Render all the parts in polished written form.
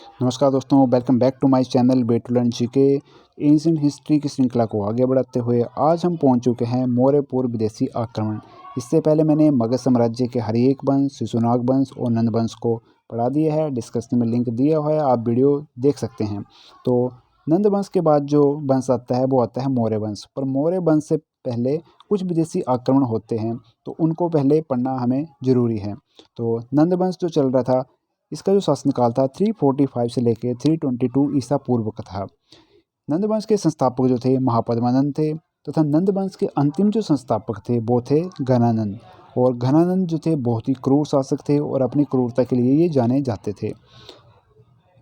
नमस्कार दोस्तों, welcome back to my channel way to learn GK. Ancient history की श्रृंखला को आगे बढ़ाते हुए आज हम पहुंच चुके हैं मौर्य पूर्व विदेशी आक्रमण। इससे पहले मैंने मगध साम्राज्य के हर्यक वंश, शिशुनाग वंश और नंद वंश को पढ़ा दिया है। डिस्क्रिप्शन में लिंक दिया हुआ है, आप वीडियो देख सकते हैं। तो नंद वंश के बाद जो वंश आता है वो आता है मौर्य वंश। पर मौर्य वंश से पहले कुछ विदेशी आक्रमण होते हैं, तो उनको पहले पढ़ना हमें ज़रूरी है। तो नंद वंश जो चल रहा था, इसका जो शासनकाल था 345 से लेकर 322 ईसा पूर्व का था। नंद वंश के संस्थापक जो थे महापद्मानंद थे, तथा नंद वंश के अंतिम जो संस्थापक थे वो थे घनानंद। और घनानंद जो थे बहुत ही क्रूर शासक थे और अपनी क्रूरता के लिए ये जाने जाते थे।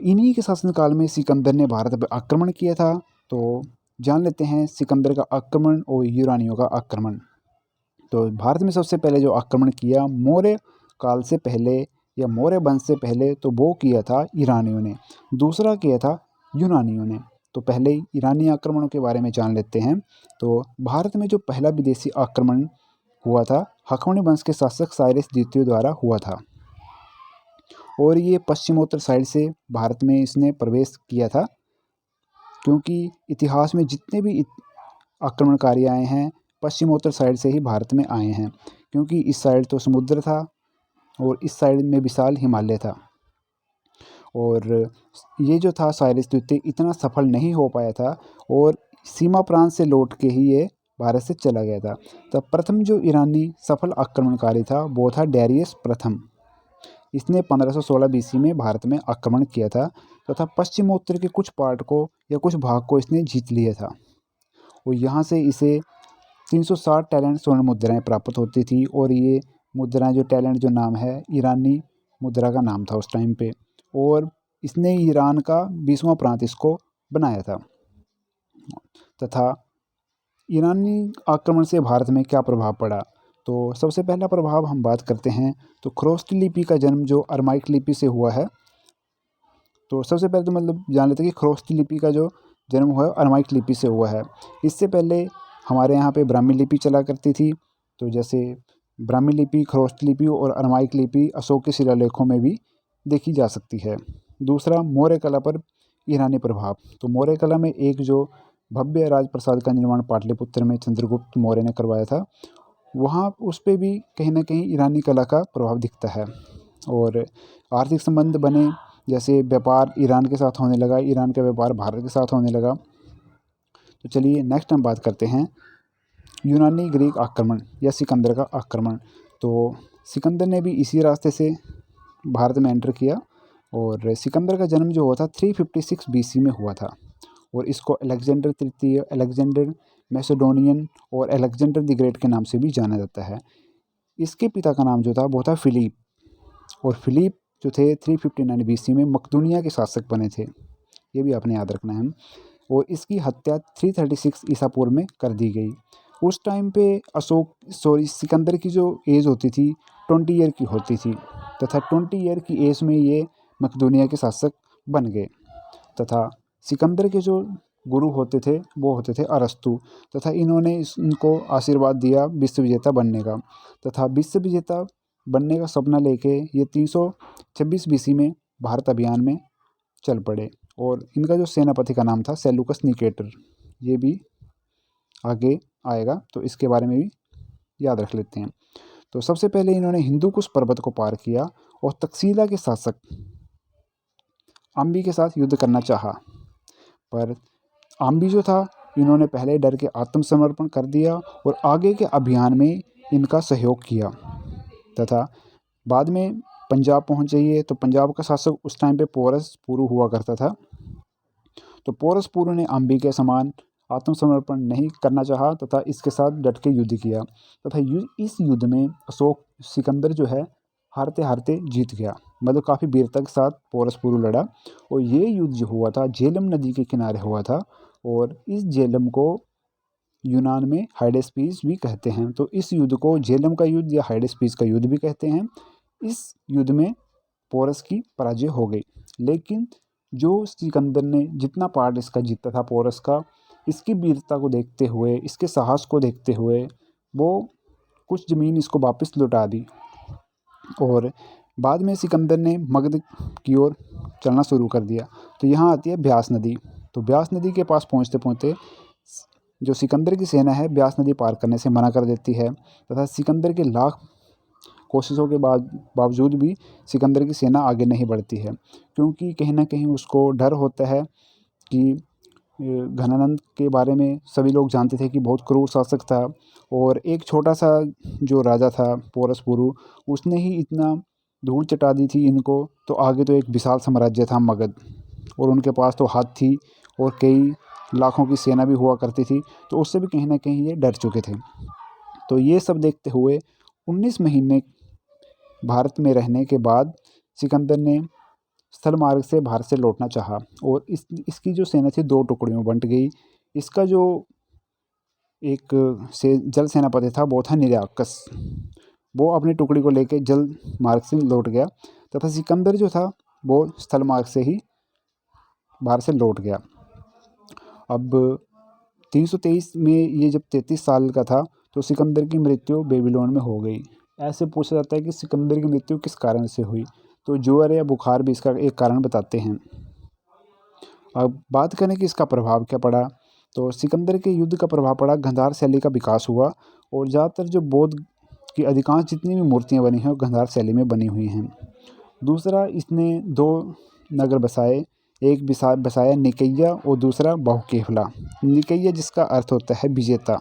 इन्हीं के शासनकाल में सिकंदर ने भारत पर आक्रमण किया था। तो जान लेते हैं सिकंदर का आक्रमण और यूनानियों का आक्रमण। तो भारत में सबसे पहले जो आक्रमण किया मौर्य काल से पहले या मौर्य वंश से पहले, तो वो किया था ईरानियों ने। दूसरा किया था यूनानियों ने। तो पहले ईरानी आक्रमणों के बारे में जान लेते हैं। तो भारत में जो पहला विदेशी आक्रमण हुआ था हकमनी वंश के शासक साइरस द्वितीय द्वारा हुआ था, और ये पश्चिमोत्तर साइड से भारत में इसने प्रवेश किया था। क्योंकि इतिहास में जितने भी आक्रमणकारी आए हैं पश्चिमोत्तर साइड से ही भारत में आए हैं, क्योंकि इस साइड तो समुद्र था और इस साइड में विशाल हिमालय था। और ये जो था साइरस द्वितीय इतना सफल नहीं हो पाया था और सीमा प्रांत से लौट के ही ये भारत से चला गया था। तब प्रथम जो ईरानी सफल आक्रमणकारी था वो था डेरियस प्रथम। इसने 1516 बीसी में भारत में आक्रमण किया था तथा पश्चिमोत्तर के कुछ पार्ट को या कुछ भाग को इसने जीत लिया था। और यहाँ से इसे 360 टैलेंट स्वर्ण मुद्राएं प्राप्त होती थी, और ये मुद्राएं जो टैलेंट जो नाम है ईरानी मुद्रा का नाम था उस टाइम पे। और इसने ईरान का 20वां प्रांत इसको बनाया था। तथा ईरानी आक्रमण से भारत में क्या प्रभाव पड़ा, तो सबसे पहला प्रभाव हम बात करते हैं तो ख्रोस्टी लिपि का जन्म जो अरमाइक लिपि से हुआ है। तो सबसे पहले तो मतलब जान लेते हैं कि ख्रोस्ती लिपि का जो जन्म हुआ है अरमाइक लिपि से हुआ है। इससे पहले हमारे यहाँ पे ब्राह्मी लिपि चला करती थी। तो जैसे ब्राह्मी लिपि, ख्रोस्ती लिपि और अरमाइक लिपि अशोक के शिलालेखों में भी देखी जा सकती है। दूसरा, मौर्य कला पर ईरानी प्रभाव। तो मौर्य कला में एक जो भव्य राजप्रासाद का निर्माण पाटलिपुत्र में चंद्रगुप्त मौर्य ने करवाया था, वहाँ उस पर भी कहीं ना कहीं ईरानी कला का प्रभाव दिखता है। और आर्थिक संबंध बने, जैसे व्यापार ईरान के साथ होने लगा, ईरान का व्यापार भारत के साथ होने लगा। तो चलिए नेक्स्ट हम बात करते हैं यूनानी ग्रीक आक्रमण या सिकंदर का आक्रमण। तो सिकंदर ने भी इसी रास्ते से भारत में एंटर किया, और सिकंदर का जन्म जो हुआ था 356 बीसी में हुआ था। और इसको अलेक्जेंडर तृतीय, अलेक्जेंडर मैसेडोनियन और अलेक्जेंडर द ग्रेट के नाम से भी जाना जाता है। इसके पिता का नाम जो था वो था फिलिप, और फिलिप जो थे 359 बीसी में मकदूनिया के शासक बने थे। ये भी आपने याद रखना है। और इसकी हत्या 336 ईसा पूर्व में कर दी गई। उस टाइम पे सिकंदर की जो एज होती थी 20 ईयर की होती थी, तथा 20 ईयर की एज में ये मकदूनिया के शासक बन गए। तथा सिकंदर के जो गुरु होते थे वो होते थे अरस्तु, तथा इन्होंने इनको आशीर्वाद दिया विश्व विजेता बनने का। तथा विश्व विजेता बनने का सपना लेके ये 326 बीसी में भारत अभियान में चल पड़े। और इनका जो सेनापति का नाम था सेलुकस निकेटर, ये भी आगे आएगा तो इसके बारे में भी याद रख लेते हैं। तो सबसे पहले इन्होंने हिंदू कुश पर्वत को पार किया और तक्षशिला के शासक आम्बी के साथ युद्ध करना चाहा, पर आम्बी जो था इन्होंने पहले डर के आत्मसमर्पण कर दिया और आगे के अभियान में इनका सहयोग किया। तथा बाद में पंजाब पहुंच जाइए तो पंजाब का शासक उस टाइम पे पोरस पुरु हुआ करता था। तो पोरस पुरु ने आम्बी के समान आत्मसमर्पण नहीं करना चाहा तथा इसके साथ डट के युद्ध किया। तथा इस युद्ध में अशोक सिकंदर जो है हारते हारते जीत गया। मतलब काफ़ी वीरता के साथ पोरस पुरु लड़ा। और ये युद्ध जो हुआ था झेलम नदी के किनारे हुआ था, और इस झेलम को यूनान में हाइडेस्पीस भी कहते हैं। तो इस युद्ध को झेलम का युद्ध या हाइडेस्पीस का युद्ध भी कहते हैं। इस युद्ध में पोरस की पराजय हो गई, लेकिन जो सिकंदर ने जितना पार्ट इसका जीता था पोरस का, इसकी वीरता को देखते हुए, इसके साहस को देखते हुए वो कुछ ज़मीन इसको वापस लौटा दी। और बाद में सिकंदर ने मगध की ओर चलना शुरू कर दिया। तो यहाँ आती है ब्यास नदी। तो ब्यास नदी के पास पहुँचते पहुँचते जो सिकंदर की सेना है ब्यास नदी पार करने से मना कर देती है तथा सिकंदर के लाख कोशिशों के बावजूद भी सिकंदर की सेना आगे नहीं बढ़ती है, क्योंकि कहीं ना कहीं उसको डर होता है कि घनानंद के बारे में सभी लोग जानते थे कि बहुत क्रूर शासक था और एक छोटा सा जो राजा था पोरस पुरु, उसने ही इतना धूल चटा दी थी इनको, तो आगे तो एक विशाल साम्राज्य था मगध और उनके पास तो हाथी और कई लाखों की सेना भी हुआ करती थी, तो उससे भी कहीं ना कहीं ये डर चुके थे। तो ये सब देखते हुए 19 महीने भारत में रहने के बाद सिकंदर ने स्थल मार्ग से भारत से लौटना चाहा और इसकी जो सेना थी दो टुकड़ियों में बंट गई। इसका जो एक जल सेनापति था वो था निराकस, वो अपनी टुकड़ी को लेकर जल मार्ग से लौट गया तथा सिकंदर जो था वो स्थल मार्ग से ही भारत से लौट गया। अब 323 में ये जब 33 साल का था तो सिकंदर की मृत्यु बेबीलोन में हो गई। ऐसे पूछा जाता है कि सिकंदर की मृत्यु किस कारण से हुई, तो ज्वर या बुखार भी इसका एक कारण बताते हैं। अब बात करें कि इसका प्रभाव क्या पड़ा, तो सिकंदर के युद्ध का प्रभाव पड़ा, गंधार शैली का विकास हुआ और ज़्यादातर जो बौद्ध की अधिकांश जितनी भी मूर्तियाँ बनी हैं वो गंधार शैली में बनी हुई हैं। दूसरा, इसने दो नगर बसाए, एक बसाया निकैया और दूसरा बाहुकेफला। निकैया जिसका अर्थ होता है विजेता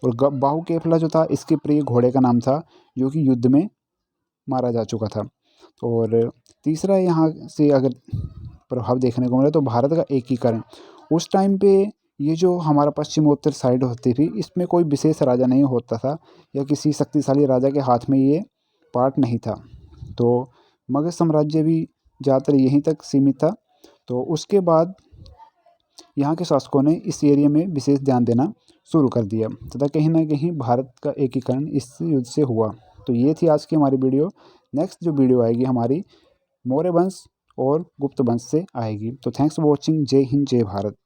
और बाहुकेफला जो था इसके प्रिय घोड़े का नाम था जो कि युद्ध में मारा जा चुका था। और तीसरा यहाँ से अगर प्रभाव देखने को मिला तो भारत का एकीकरण। उस टाइम पे ये जो हमारा पश्चिमोत्तर साइड होती थी इसमें कोई विशेष राजा नहीं होता था या किसी शक्तिशाली राजा के हाथ में ये पार्ट नहीं था, तो मगध साम्राज्य भी ज़्यादातर यहीं तक सीमित था। तो उसके बाद यहाँ के शासकों ने इस एरिया में विशेष ध्यान देना शुरू कर दिया तथा कहीं ना कहीं भारत का एकीकरण इस युद्ध से हुआ। तो ये थी आज की हमारी वीडियो। नेक्स्ट जो वीडियो आएगी हमारी मौर्य वंश और गुप्त वंश से आएगी। तो थैंक्स फॉर वॉचिंग। जय हिंद, जय भारत।